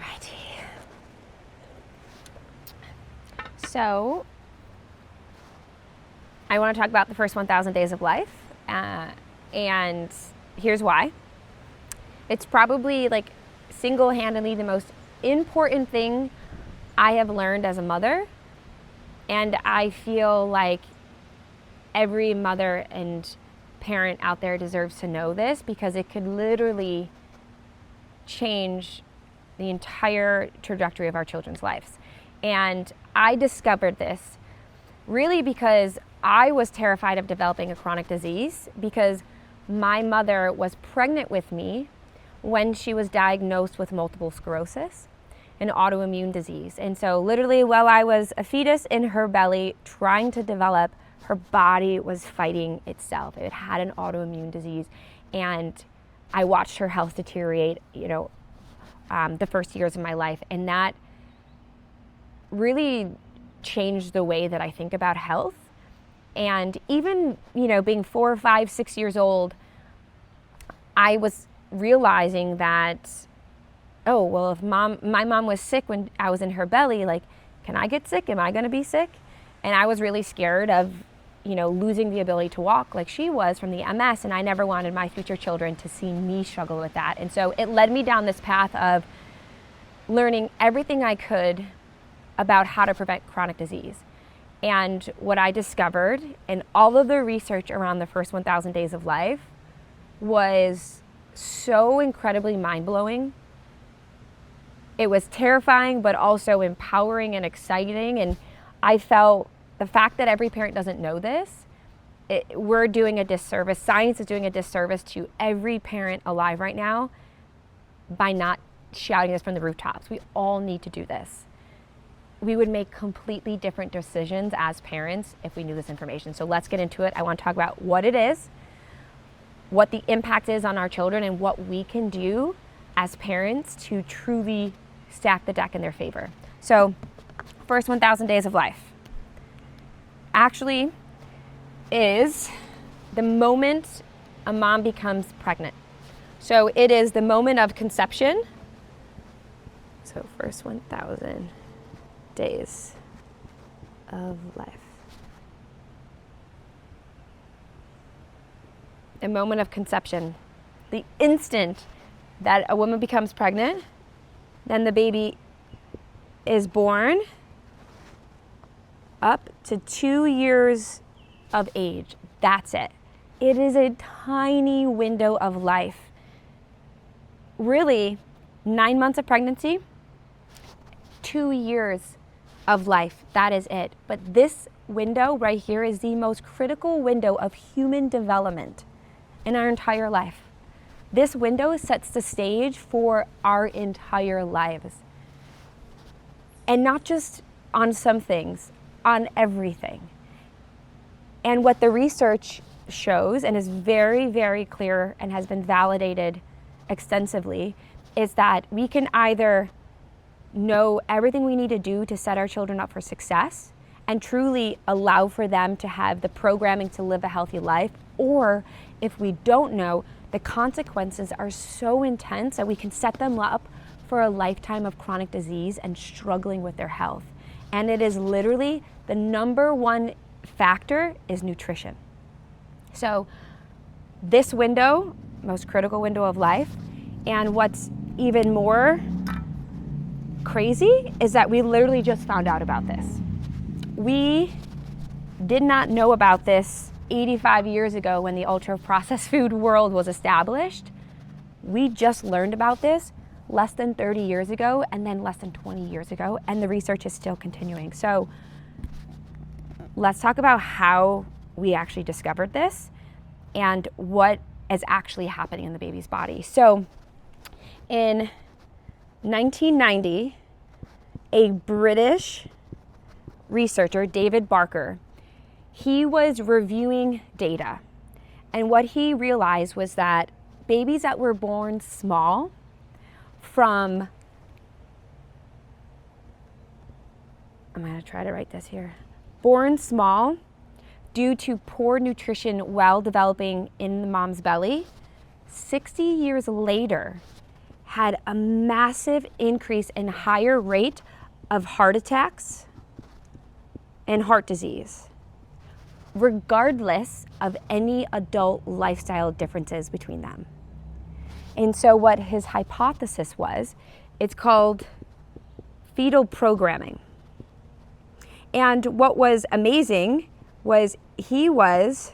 Alrighty. So, I want to talk about the first 1,000 days of life, and here's why. It's probably like single-handedly the most important thing I have learned as a mother, and I feel like every mother and parent out there deserves to know this because it could literally change the entire trajectory of our children's lives. And I discovered this really because I was terrified of developing a chronic disease because my mother was pregnant with me when she was diagnosed with multiple sclerosis, an autoimmune disease. And so literally while I was a fetus in her belly trying to develop, her body was fighting itself. It had an autoimmune disease, and I watched her health deteriorate, the first years of my life, and that really changed the way that I think about health. And even, being 4, 5, 6 years old, I was realizing that, if my mom was sick when I was in her belly, like, can I get sick? Am I going to be sick? And I was really scared of, losing the ability to walk like she was from the MS, and I never wanted my future children to see me struggle with that. And so it led me down this path of learning everything I could about how to prevent chronic disease. And what I discovered in all of the research around the first 1,000 days of life was so incredibly mind-blowing. It was terrifying, but also empowering and exciting. And I felt the fact that every parent doesn't know this, we're doing a disservice. Science is doing a disservice to every parent alive right now by not shouting this from the rooftops. We all need to do this. We would make completely different decisions as parents if we knew this information. So let's get into it. I want to talk about what it is, what the impact is on our children, and what we can do as parents to truly stack the deck in their favor. So, first 1,000 days of life actually is the moment a mom becomes pregnant. So it is the moment of conception. So first 1,000 days of life. A moment of conception. The instant that a woman becomes pregnant, then the baby is born up to 2 years of age. That's it. It is a tiny window of life. Really, 9 months of pregnancy, 2 years of life. That is it. But this window right here is the most critical window of human development in our entire life. This window sets the stage for our entire lives. And not just on some things, on everything. And what the research shows, and is very, very clear and has been validated extensively, is that we can either know everything we need to do to set our children up for success and truly allow for them to have the programming to live a healthy life, or if we don't know, the consequences are so intense that we can set them up for a lifetime of chronic disease and struggling with their health. And it is literally the number one factor is nutrition. So this window, most critical window of life, and what's even more crazy is that we literally just found out about this. We did not know about this 85 years ago when the ultra-processed food world was established. We just learned about this less than 30 years ago, and then less than 20 years ago, and the research is still continuing. So let's talk about how we actually discovered this and what is actually happening in the baby's body. So in 1990, a British researcher, David Barker, he was reviewing data, and what he realized was that babies that were born small from, I'm going to try to write this here, born small due to poor nutrition while developing in the mom's belly, 60 years later had a massive increase in higher rate of heart attacks and heart disease, regardless of any adult lifestyle differences between them. And so what his hypothesis was, it's called fetal programming. And what was amazing was he was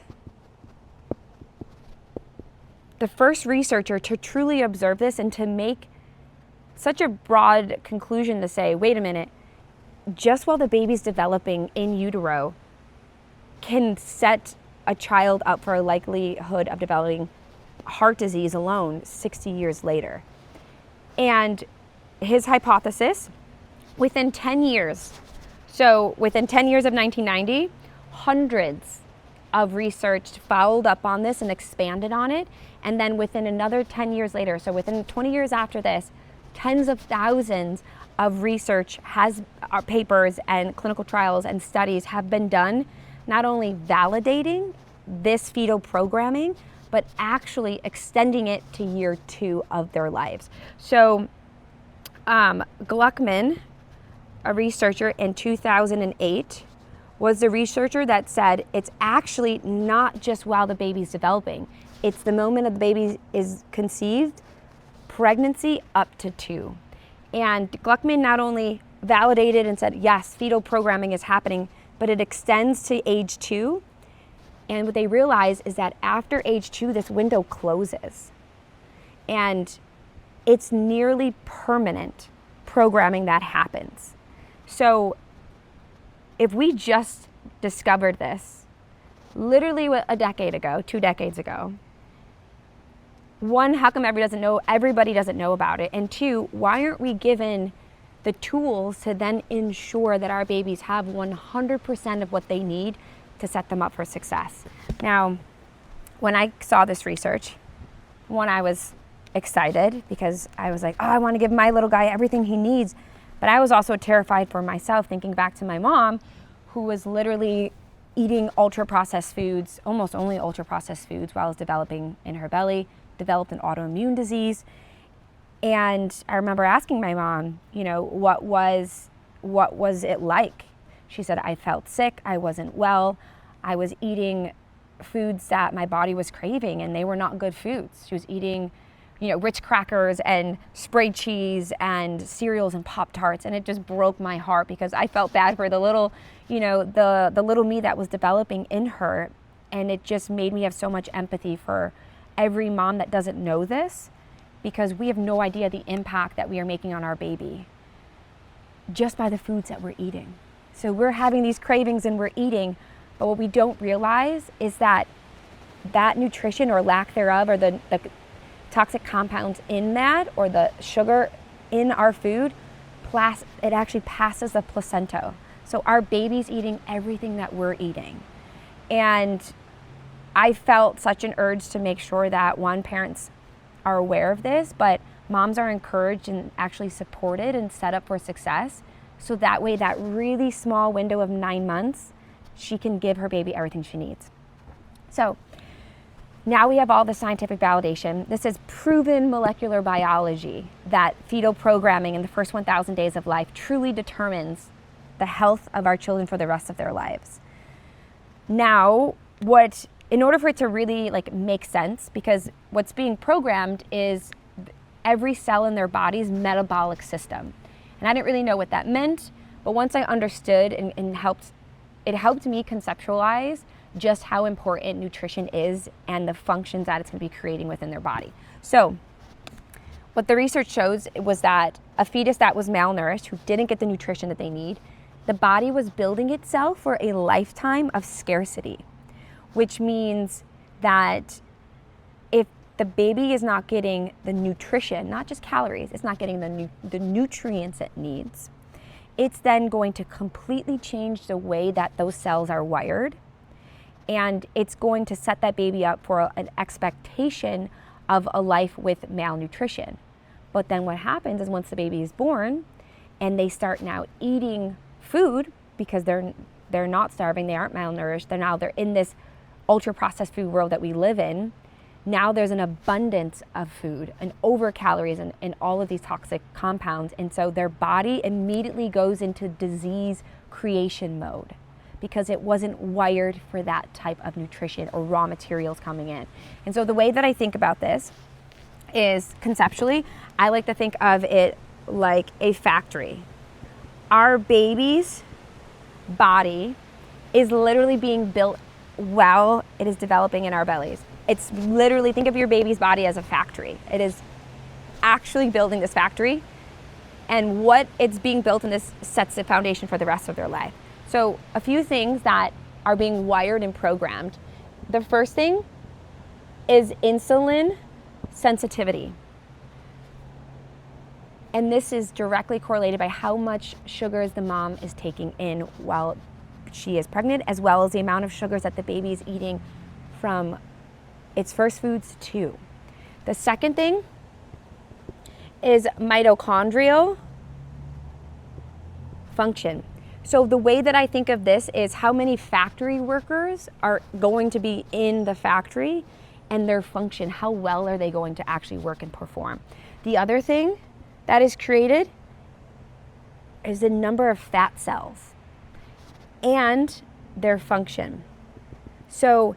the first researcher to truly observe this and to make such a broad conclusion to say, wait a minute, just while the baby's developing in utero can set a child up for a likelihood of developing heart disease alone 60 years later. And his hypothesis, within 10 years, so within 10 years of 1990, hundreds of research followed up on this and expanded on it. And then within another 10 years later, so within 20 years after this, tens of thousands of research papers and clinical trials and studies have been done, not only validating this fetal programming, but actually extending it to year 2 of their lives. So Gluckman, a researcher in 2008, was the researcher that said it's actually not just while the baby's developing. It's the moment of the baby is conceived, pregnancy up to 2. And Gluckman not only validated and said, yes, fetal programming is happening, but it extends to age 2. And what they realize is that after age 2, this window closes. And it's nearly permanent programming that happens. So if we just discovered this literally a decade ago, 2 decades ago, 1, how come everybody doesn't know about it? And 2, why aren't we given the tools to then ensure that our babies have 100% of what they need to set them up for success? Now, when I saw this research, I was excited because I was like, oh, I want to give my little guy everything he needs. But I was also terrified for myself, thinking back to my mom, who was literally eating ultra-processed foods, almost only ultra-processed foods, while I was developing in her belly, developed an autoimmune disease. And I remember asking my mom, what was it like? She said, I felt sick, I wasn't well, I was eating foods that my body was craving, and they were not good foods. She was eating Ritz crackers and spray cheese and cereals and Pop-Tarts, and it just broke my heart because I felt bad for the little, the little me that was developing in her, and it just made me have so much empathy for every mom that doesn't know this, because we have no idea the impact that we are making on our baby just by the foods that we're eating. So we're having these cravings and we're eating, but what we don't realize is that nutrition or lack thereof, or the toxic compounds in that, or the sugar in our food, it actually passes the placenta. So our baby's eating everything that we're eating. And I felt such an urge to make sure that, 1, parents are aware of this, but moms are encouraged and actually supported and set up for success. So that way, that really small window of 9 months, she can give her baby everything she needs. So now we have all the scientific validation. This is proven molecular biology that fetal programming in the first 1,000 days of life truly determines the health of our children for the rest of their lives. Now, in order for it to really make sense, because what's being programmed is every cell in their body's metabolic system. And I didn't really know what that meant, but once I understood and it helped me conceptualize just how important nutrition is and the functions that it's going to be creating within their body. So what the research shows was that a fetus that was malnourished, who didn't get the nutrition that they need, the body was building itself for a lifetime of scarcity, which means that if the baby is not getting the nutrition, not just calories, it's not getting the nutrients it needs, it's then going to completely change the way that those cells are wired. And it's going to set that baby up for an expectation of a life with malnutrition. But then what happens is, once the baby is born and they start now eating food, because they're not starving, they aren't malnourished, they're in this ultra processed food world that we live in, now there's an abundance of food and over calories and all of these toxic compounds. And so their body immediately goes into disease creation mode because it wasn't wired for that type of nutrition or raw materials coming in. And so the way that I think about this is conceptually, I like to think of it like a factory. Our baby's body is literally being built while it is developing in our bellies. It's literally, think of your baby's body as a factory. It is actually building this factory, and what it's being built in this sets the foundation for the rest of their life. So a few things that are being wired and programmed. The first thing is insulin sensitivity. And this is directly correlated by how much sugars the mom is taking in while she is pregnant, as well as the amount of sugars that the baby is eating from its first foods too. The second thing is mitochondrial function. So the way that I think of this is how many factory workers are going to be in the factory and their function, how well are they going to actually work and perform. The other thing that is created is the number of fat cells and their function. So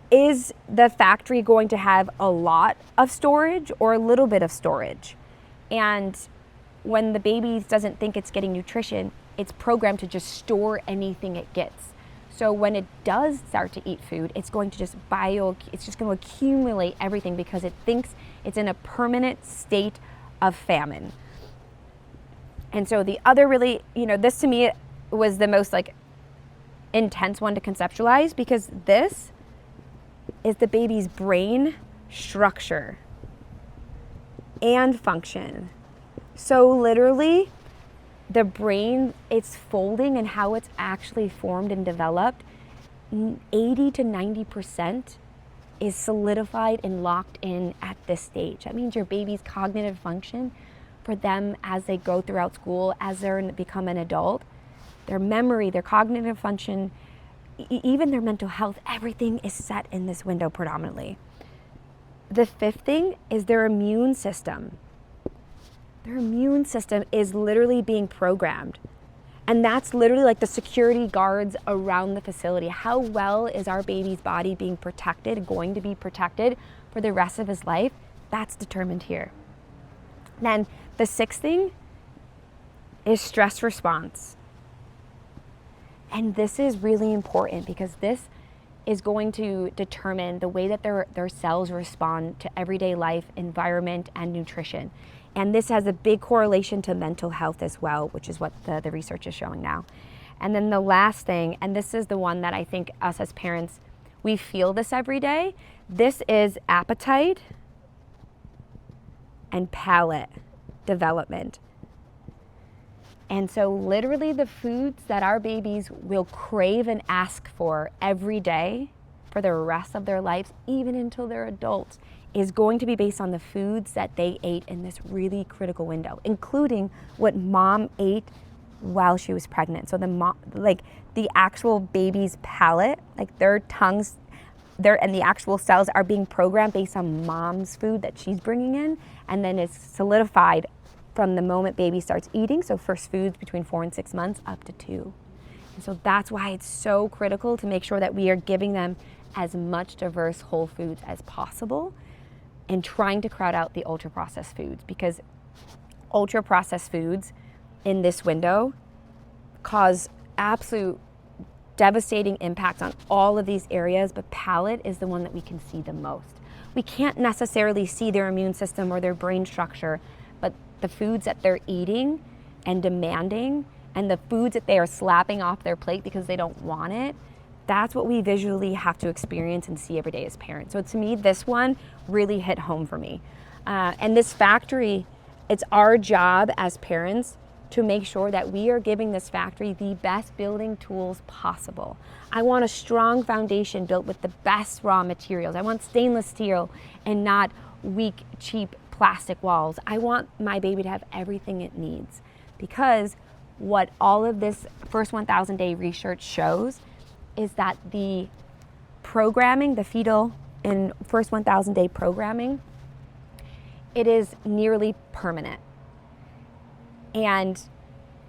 is the factory going to have a lot of storage or a little bit of storage? And when the baby doesn't think it's getting nutrition, it's programmed to just store anything it gets. So when it does start to eat food, it's going to just it's just going to accumulate everything because it thinks it's in a permanent state of famine. And so the other really, this to me was the most intense one to conceptualize, because this is the baby's brain structure and function. So literally, the brain, it's folding and how it's actually formed and developed, 80 to 90% is solidified and locked in at this stage. That means your baby's cognitive function for them as they go throughout school, as they become an adult, their memory, their cognitive function, even their mental health, everything is set in this window predominantly. The fifth thing is their immune system. Their immune system is literally being programmed. And that's literally like the security guards around the facility. How well is our baby's body being protected, going to be protected for the rest of his life? That's determined here. Then the sixth thing is stress response. And this is really important because this is going to determine the way that their cells respond to everyday life, environment, and nutrition. And this has a big correlation to mental health as well, which is what the research is showing now. And then the last thing, and this is the one that I think us as parents, we feel this every day. This is appetite and palate development. And so literally the foods that our babies will crave and ask for every day for the rest of their lives, even until they're adults, is going to be based on the foods that they ate in this really critical window, including what mom ate while she was pregnant. So the actual baby's palate, their tongues, and the actual cells are being programmed based on mom's food that she's bringing in, and then it's solidified from the moment baby starts eating. So first foods between 4 and 6 months up to 2. And so that's why it's so critical to make sure that we are giving them as much diverse whole foods as possible and trying to crowd out the ultra-processed foods, because ultra-processed foods in this window cause absolute devastating impacts on all of these areas, but palate is the one that we can see the most. We can't necessarily see their immune system or their brain structure, but the foods that they're eating and demanding and the foods that they are slapping off their plate because they don't want it, that's what we visually have to experience and see every day as parents. So to me, this one really hit home for me. And this factory, it's our job as parents to make sure that we are giving this factory the best building tools possible. I want a strong foundation built with the best raw materials. I want stainless steel and not weak, cheap plastic walls. I want my baby to have everything it needs, because what all of this first 1,000 day research shows is that the programming, the fetal in first 1,000 day programming, it is nearly permanent. And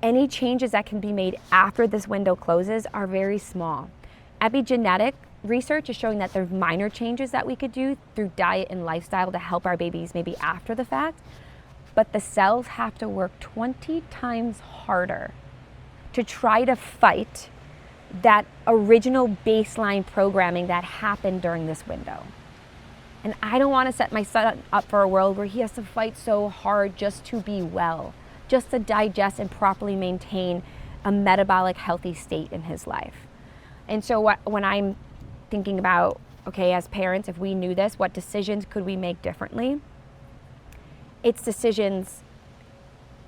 any changes that can be made after this window closes are very small. Epigenetic research is showing that there's minor changes that we could do through diet and lifestyle to help our babies maybe after the fact, but the cells have to work 20 times harder to try to fight that original baseline programming that happened during this window. And I don't want to set my son up for a world where he has to fight so hard just to be well, just to digest and properly maintain a metabolic healthy state in his life. And so when I'm thinking about, okay, as parents, if we knew this, what decisions could we make differently? It's decisions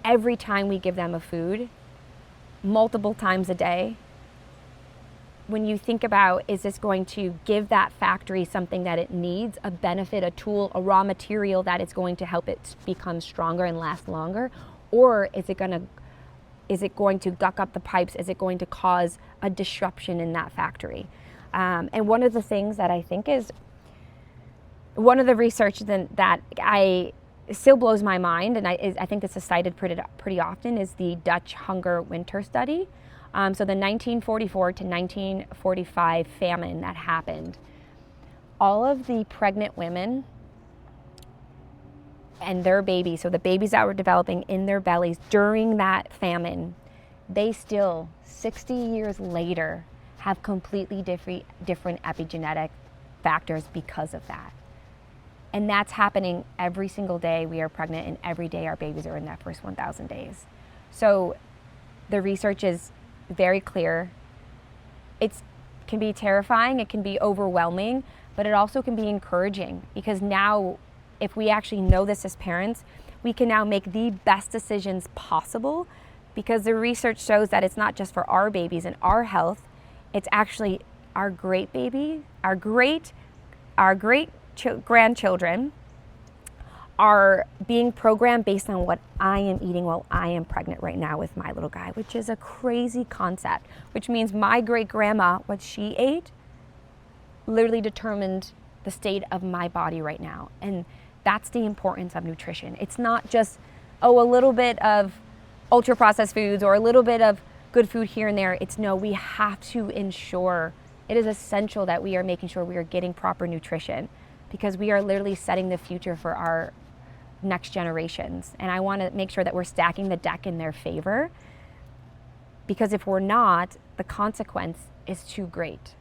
every time we give them a food, multiple times a day. When you think about, is this going to give that factory something that it needs, a benefit, a tool, a raw material that it's going to help it become stronger and last longer? Or is it going to guck up the pipes? Is it going to cause a disruption in that factory? And one of the things that I think is, one of the research that still blows my mind, and I think this is cited pretty often, is the Dutch hunger winter study. So the 1944 to 1945 famine that happened, all of the pregnant women and their babies, so the babies that were developing in their bellies during that famine, they still, 60 years later, have completely different epigenetic factors because of that. And that's happening every single day we are pregnant, and every day our babies are in that first 1,000 days. So the research is very clear. It can be terrifying, it can be overwhelming, but it also can be encouraging, because now, if we actually know this as parents, we can now make the best decisions possible, because the research shows that it's not just for our babies and our health, it's actually our great baby, our great grandchildren are being programmed based on what I am eating while I am pregnant right now with my little guy, which is a crazy concept, which means my great grandma, what she ate, literally determined the state of my body right now. And that's the importance of nutrition. It's not just, a little bit of ultra processed foods or a little bit of good food here and there. It's no, we have to ensure, it is essential that we are making sure we are getting proper nutrition, because we are literally setting the future for our next generations. And I want to make sure that we're stacking the deck in their favor, because if we're not, the consequence is too great.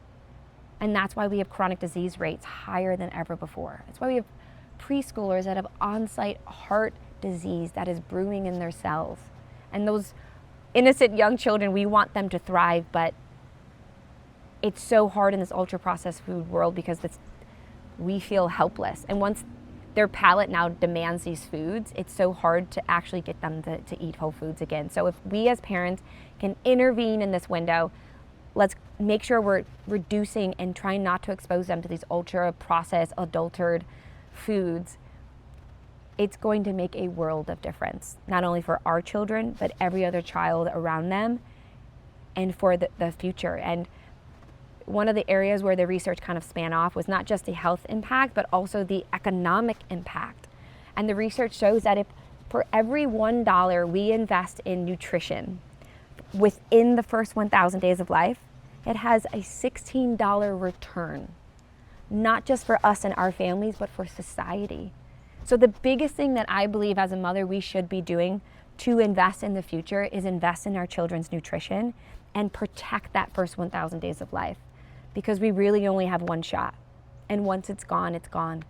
And that's why we have chronic disease rates higher than ever before. That's why we have preschoolers that have on-site heart disease that is brewing in their cells. And those innocent young children, we want them to thrive, but it's so hard in this ultra-processed food world, because we feel helpless. And once their palate now demands these foods, it's so hard to actually get them to eat whole foods again. So if we as parents can intervene in this window, let's make sure we're reducing and trying not to expose them to these ultra-processed, adulterated foods. It's going to make a world of difference, not only for our children, but every other child around them, and for the future. And one of the areas where the research kind of span off was not just the health impact, but also the economic impact. And the research shows that if for every $1 we invest in nutrition within the first 1,000 days of life, it has a $16 return, not just for us and our families, but for society. So the biggest thing that I believe as a mother we should be doing to invest in the future is invest in our children's nutrition and protect that first 1,000 days of life, because we really only have one shot. And once it's gone, it's gone.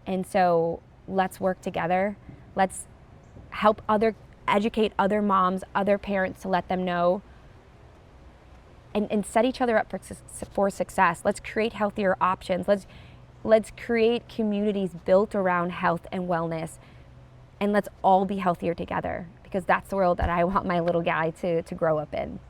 And so let's work together. Let's help educate other moms, other parents, to let them know, and set each other up for success. Let's create healthier options. Let's create communities built around health and wellness, and let's all be healthier together, because that's the world that I want my little guy to grow up in.